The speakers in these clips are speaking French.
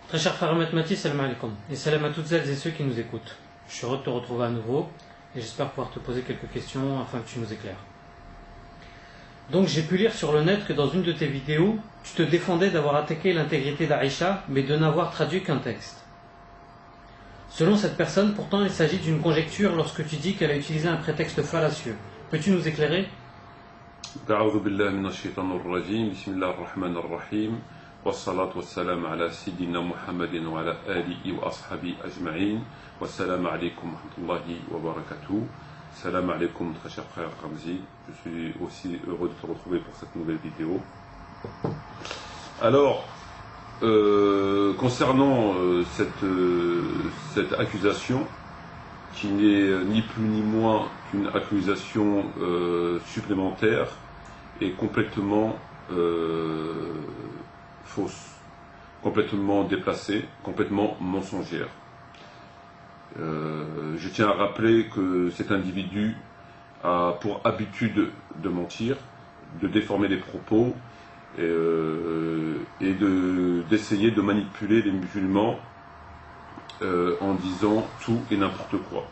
Très cher frère Ahmed Mati, salam alaikum. Et salam à toutes celles et ceux qui nous écoutent. Je suis heureux de te retrouver à nouveau et j'espère pouvoir te poser quelques questions afin que tu nous éclaires. Donc j'ai pu lire sur le net que dans une de tes vidéos, tu te défendais d'avoir attaqué l'intégrité d'Aïcha, mais de n'avoir traduit qu'un texte. Selon cette personne, pourtant, il s'agit d'une conjecture lorsque tu dis qu'elle a utilisé un prétexte fallacieux. Peux-tu nous éclairer? أعوذ بالله من الشيطان الرجيم بسم الله الرحمن الرحيم والصلاة والسلام على سيدنا محمد وعلى آله وأصحابه أجمعين والسلام عليكم ورحمة الله وبركاته. Salam alaikum, très cher frère Ramzi. Je suis aussi heureux de te retrouver pour cette nouvelle vidéo. Alors, concernant cette accusation, qui n'est ni plus ni moins qu'une accusation supplémentaire et complètement fausse, complètement déplacée, complètement mensongère. Je tiens à rappeler que cet individu a pour habitude de mentir, de déformer les propos et d'essayer de manipuler les musulmans en disant tout et n'importe quoi.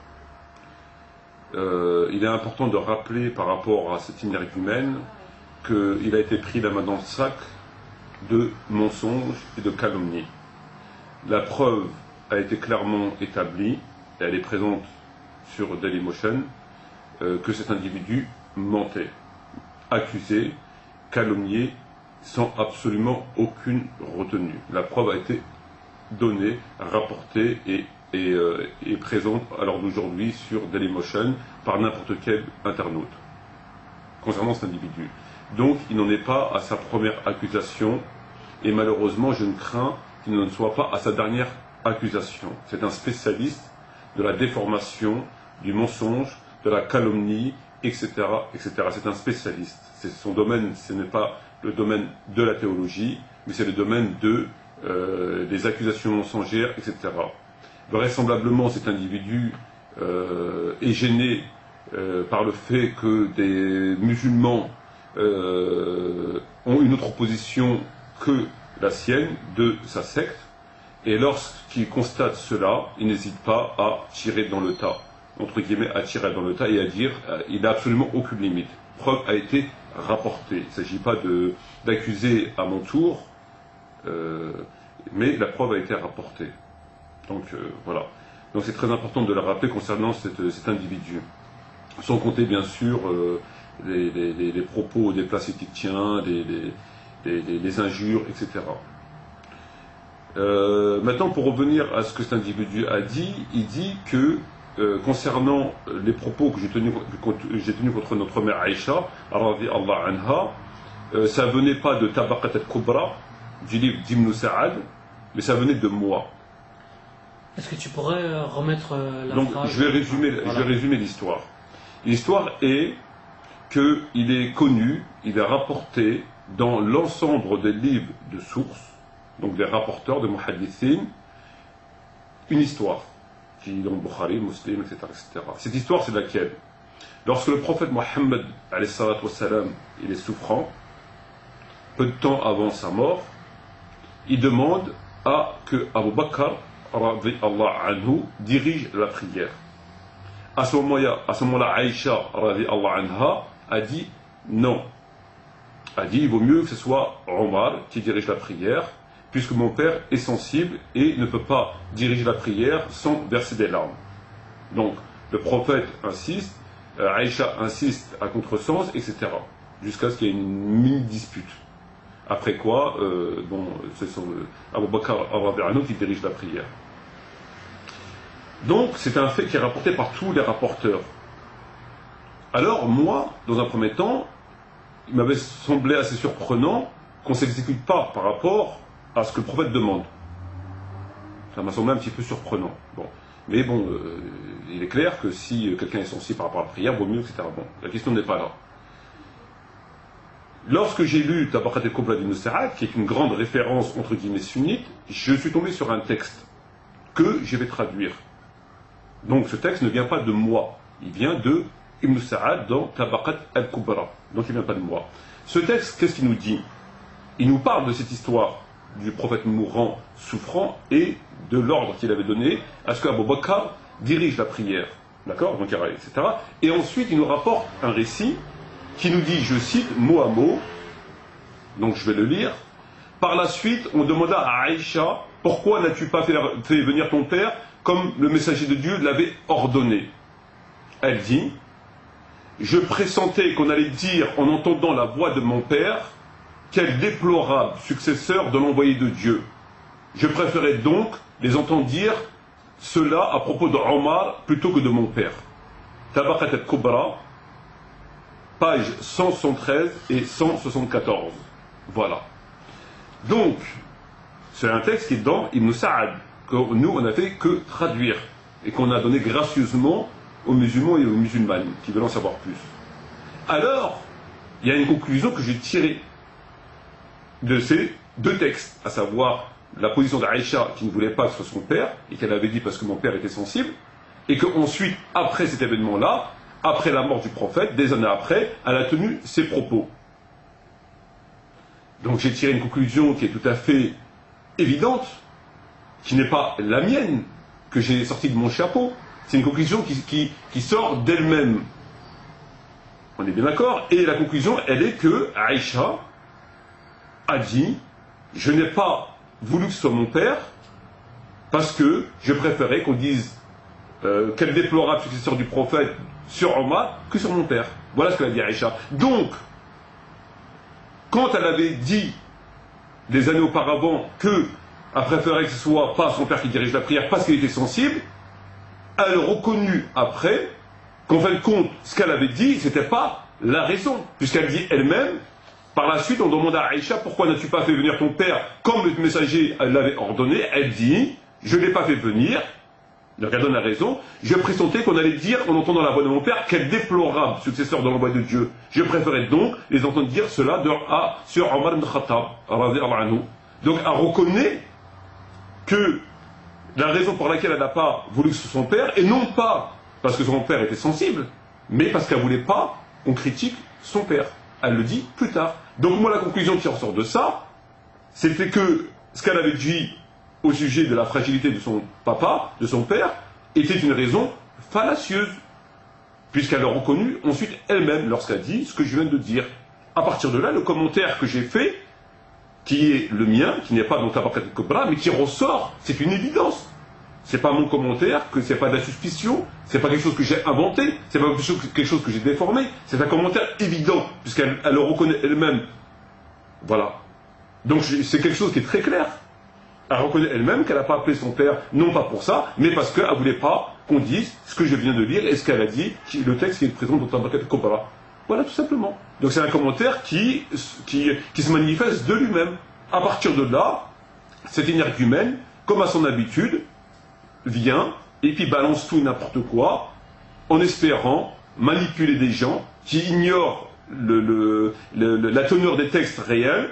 Il est important de rappeler par rapport à cette énergumène qu'il a été pris la main dans le sac de mensonges et de calomnies. La preuve a été clairement établie, et elle est présente sur Dailymotion, que cet individu mentait, accusé, calomnié, sans absolument aucune retenue. La preuve a été donnée, rapportée et présente à l'heure d'aujourd'hui sur Dailymotion par n'importe quel internaute concernant cet individu. Donc il n'en est pas à sa première accusation et malheureusement je ne crains qu'il ne soit pas à sa dernière accusation. C'est un spécialiste de la déformation, du mensonge, de la calomnie, etc. etc. C'est un spécialiste. C'est son domaine, ce n'est pas le domaine de la théologie, mais c'est le domaine des accusations mensongères, etc. Vraisemblablement, cet individu est gêné par le fait que des musulmans ont une autre position que la sienne, de sa secte, et lorsqu'il constate cela, il n'hésite pas à tirer dans le tas, entre guillemets, à tirer dans le tas et à dire il n'a absolument aucune limite. Preuve a été rapportée. Il ne s'agit pas d'accuser à mon tour, mais la preuve a été rapportée. Donc voilà. Donc c'est très important de le rappeler concernant cet individu. Sans compter bien sûr les propos déplacés qu'il tient, les injures, etc. Maintenant, pour revenir à ce que cet individu a dit, il dit que concernant les propos que j'ai tenus contre notre mère Aïcha, radiyallahu anha, ça venait pas de Tabaqat al-Kubra, du livre d'Ibn Sa'ad, mais ça venait de moi. Est-ce que tu pourrais remettre la Donc, phrase? je vais résumer l'histoire. L'histoire est qu'il est connu, il est rapporté dans l'ensemble des livres de sources, donc des rapporteurs de muhaddithin, une histoire qui est dans Bukhari, Muslim, etc., etc. Cette histoire, c'est laquelle? Lorsque le prophète Mohammed, alayhi salatu wassalam, il est souffrant, peu de temps avant sa mort, il demande à que Abu Bakr radiyallahu anhu dirige la prière. À ce moment-là, Aïcha radiyallahu anha a dit non. A dit il vaut mieux que ce soit Omar qui dirige la prière, puisque mon père est sensible et ne peut pas diriger la prière sans verser des larmes. Donc le prophète insiste, Aïcha insiste à contresens, etc. Jusqu'à ce qu'il y ait une mini-dispute. Après quoi, c'est Abu Bakr qui dirige la prière. Donc c'est un fait qui est rapporté par tous les rapporteurs. Alors moi, dans un premier temps, il m'avait semblé assez surprenant qu'on ne s'exécute pas par rapport à ce que le prophète demande. Ça m'a semblé un petit peu surprenant. Bon. Mais bon, il est clair que si quelqu'un est sensible par rapport à la prière, vaut mieux, etc. Bon, la question n'est pas là. Lorsque j'ai lu Tabaqat al-Kubra d'Ibn Sa'ad, qui est une grande référence entre guillemets sunnite, je suis tombé sur un texte que je vais traduire. Donc ce texte ne vient pas de moi, il vient de Ibn Sa'ad dans Tabaqat al-Kubra. Donc il ne vient pas de moi. Ce texte, qu'est-ce qu'il nous dit? Il nous parle de cette histoire du prophète mourant souffrant et de l'ordre qu'il avait donné à ce qu'Abu Bakr dirige la prière. D'accord, donc, etc. Et ensuite, il nous rapporte un récit qui nous dit, je cite, mot à mot, donc je vais le lire. Par la suite, on demanda à Aïcha, pourquoi n'as-tu pas fait venir ton père comme le messager de Dieu l'avait ordonné? Elle dit, je pressentais qu'on allait dire en entendant la voix de mon père, quel déplorable successeur de l'envoyé de Dieu. Je préférais donc les entendre dire cela à propos de Omar plutôt que de mon père. Tabaqat al-Kubra, page 173 et 174. Voilà. Donc, c'est un texte qui est dans Ibn Sa'ad, que nous, on n'a fait que traduire, et qu'on a donné gracieusement aux musulmans et aux musulmanes, qui veulent en savoir plus. Alors, il y a une conclusion que j'ai tirée de ces deux textes, à savoir la position d'Aïcha qui ne voulait pas que ce soit son père, et qu'elle avait dit parce que mon père était sensible, et qu'ensuite, après cet événement-là, après la mort du prophète, des années après, elle a tenu ses propos. Donc j'ai tiré une conclusion qui est tout à fait évidente, qui n'est pas la mienne, que j'ai sortie de mon chapeau. C'est une conclusion qui sort d'elle-même. On est bien d'accord? Et la conclusion, elle est que Aïcha a dit, je n'ai pas voulu que ce soit mon père, parce que je préférais qu'on dise quel déplorable successeur du prophète sur Omar que sur mon père. Voilà ce qu'elle a dit Aïcha. Donc, quand elle avait dit des années auparavant qu'elle préférait que ce soit pas son père qui dirige la prière parce qu'il était sensible, elle reconnut après qu'en fin de compte, ce qu'elle avait dit, c'était pas la raison, puisqu'elle dit elle-même, par la suite, on demanda à Aïcha, pourquoi n'as-tu pas fait venir ton père comme le messager l'avait ordonné? Elle dit, je ne l'ai pas fait venir, donc elle donne la raison, je pressentais qu'on allait dire, en entendant la voix de mon père, quel déplorable successeur de l'envoi de Dieu. Je préférais donc les entendre dire cela sur Omar ibn Khattab, donc elle reconnaît que la raison pour laquelle elle n'a pas voulu que ce soit son père, et non pas parce que son père était sensible, mais parce qu'elle ne voulait pas qu'on critique son père. Elle le dit plus tard. Donc moi, la conclusion qui ressort de ça, c'était que ce qu'elle avait dit au sujet de la fragilité de son papa, de son père, était une raison fallacieuse, puisqu'elle l'a reconnu ensuite elle-même lorsqu'elle dit ce que je viens de dire. À partir de là, le commentaire que j'ai fait, qui est le mien, qui n'est pas dans Tabaqat al-Kubra, mais qui ressort, c'est une évidence. C'est pas mon commentaire, que c'est pas de la suspicion, c'est pas quelque chose que j'ai inventé, c'est pas quelque chose que j'ai déformé, c'est un commentaire évident, puisqu'elle le reconnaît elle-même. Voilà. Donc c'est quelque chose qui est très clair. Elle reconnaît elle-même qu'elle n'a pas appelé son père, non pas pour ça, mais parce qu'elle ne voulait pas qu'on dise ce que je viens de lire et ce qu'elle a dit, le texte qui est présent dans Tabaqat al-Kubra. Voilà, tout simplement. Donc c'est un commentaire qui se manifeste de lui-même. À partir de là, cet énergumène, comme à son habitude, vient et puis balance tout et n'importe quoi en espérant manipuler des gens qui ignorent la teneur des textes réels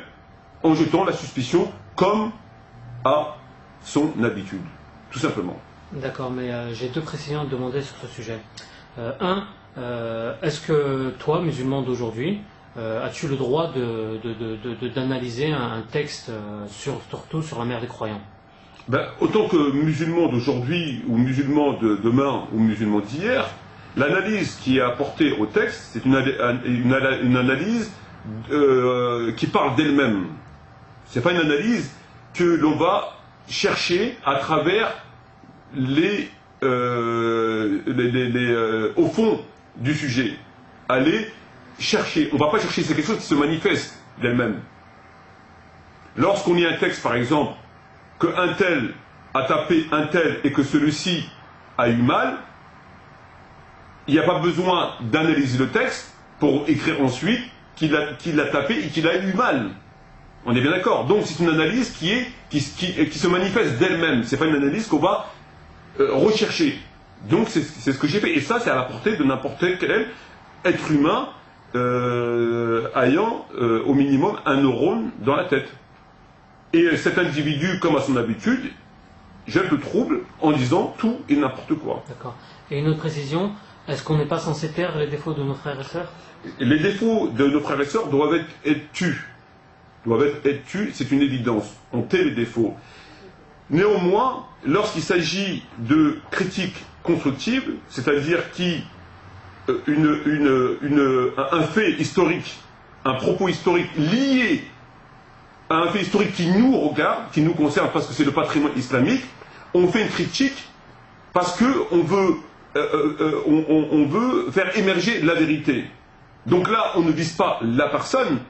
en jetant la suspicion comme à son habitude, tout simplement. D'accord, mais j'ai deux précisions à te demander sur ce sujet. Est-ce que toi, musulman d'aujourd'hui, as-tu le droit d'analyser un texte surtout sur la mère des croyants? Ben, autant que musulman d'aujourd'hui, ou musulman de demain, ou musulman d'hier, l'analyse qui est apportée au texte, c'est une analyse qui parle d'elle-même. C'est pas une analyse que l'on va chercher à travers au fond du sujet. Aller chercher. On ne va pas chercher, c'est quelque chose qui se manifeste d'elle-même. Lorsqu'on lit un texte, par exemple, qu'un tel a tapé un tel et que celui-ci a eu mal, il n'y a pas besoin d'analyser le texte pour écrire ensuite qu'il a tapé et qu'il a eu mal. On est bien d'accord. Donc c'est une analyse qui se manifeste d'elle-même. C'est pas une analyse qu'on va rechercher. Donc c'est ce que j'ai fait. Et ça, c'est à la portée de n'importe quel être humain ayant au minimum un neurone dans la tête. Et cet individu, comme à son habitude, jette le trouble en disant tout et n'importe quoi. D'accord. Et une autre précision, est-ce qu'on n'est pas censé taire les défauts de nos frères et sœurs? Les défauts de nos frères et sœurs doivent être tus. doivent être tus, c'est une évidence. On tait les défauts. Néanmoins, lorsqu'il s'agit de critiques constructives, c'est-à-dire un fait historique, un propos historique lié à un fait historique qui nous regarde, qui nous concerne parce que c'est le patrimoine islamique, on fait une critique parce qu'on veut, on veut faire émerger la vérité. Donc là, on ne vise pas la personne.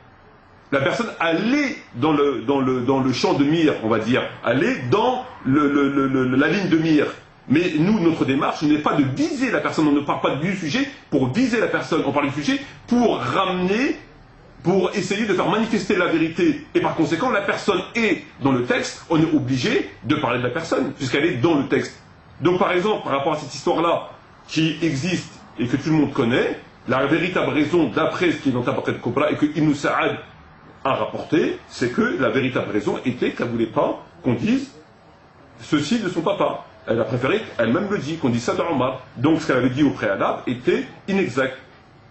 La personne, elle est dans le champ de mire, on va dire. Elle est dans la ligne de mire. Mais nous, notre démarche n'est pas de viser la personne. On ne parle pas du sujet pour viser la personne. On parle du sujet pour ramener, pour essayer de faire manifester la vérité. Et par conséquent, la personne est dans le texte. On est obligé de parler de la personne, puisqu'elle est dans le texte. Donc par exemple, par rapport à cette histoire-là, qui existe et que tout le monde connaît, la véritable raison, d'après ce qui est dans Tabaqat Kubra, et que Ibn Sa'ad a rapporté, c'est que la véritable raison était qu'elle ne voulait pas qu'on dise ceci de son papa. Elle a préféré, elle-même le dit, qu'on dise ça de Omar. Donc ce qu'elle avait dit au préalable était inexact.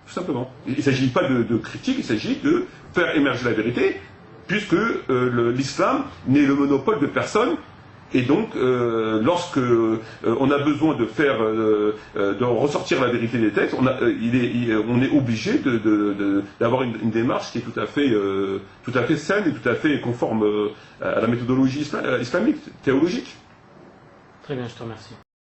Tout simplement. Il ne s'agit pas de critique, il s'agit de faire émerger la vérité, puisque l'islam n'est le monopole de personne. Et donc, lorsque on a besoin de faire, de ressortir la vérité des textes, on est obligé d'avoir une démarche qui est tout à fait saine et tout à fait conforme à la méthodologie islamique, théologique. Très bien, je te remercie.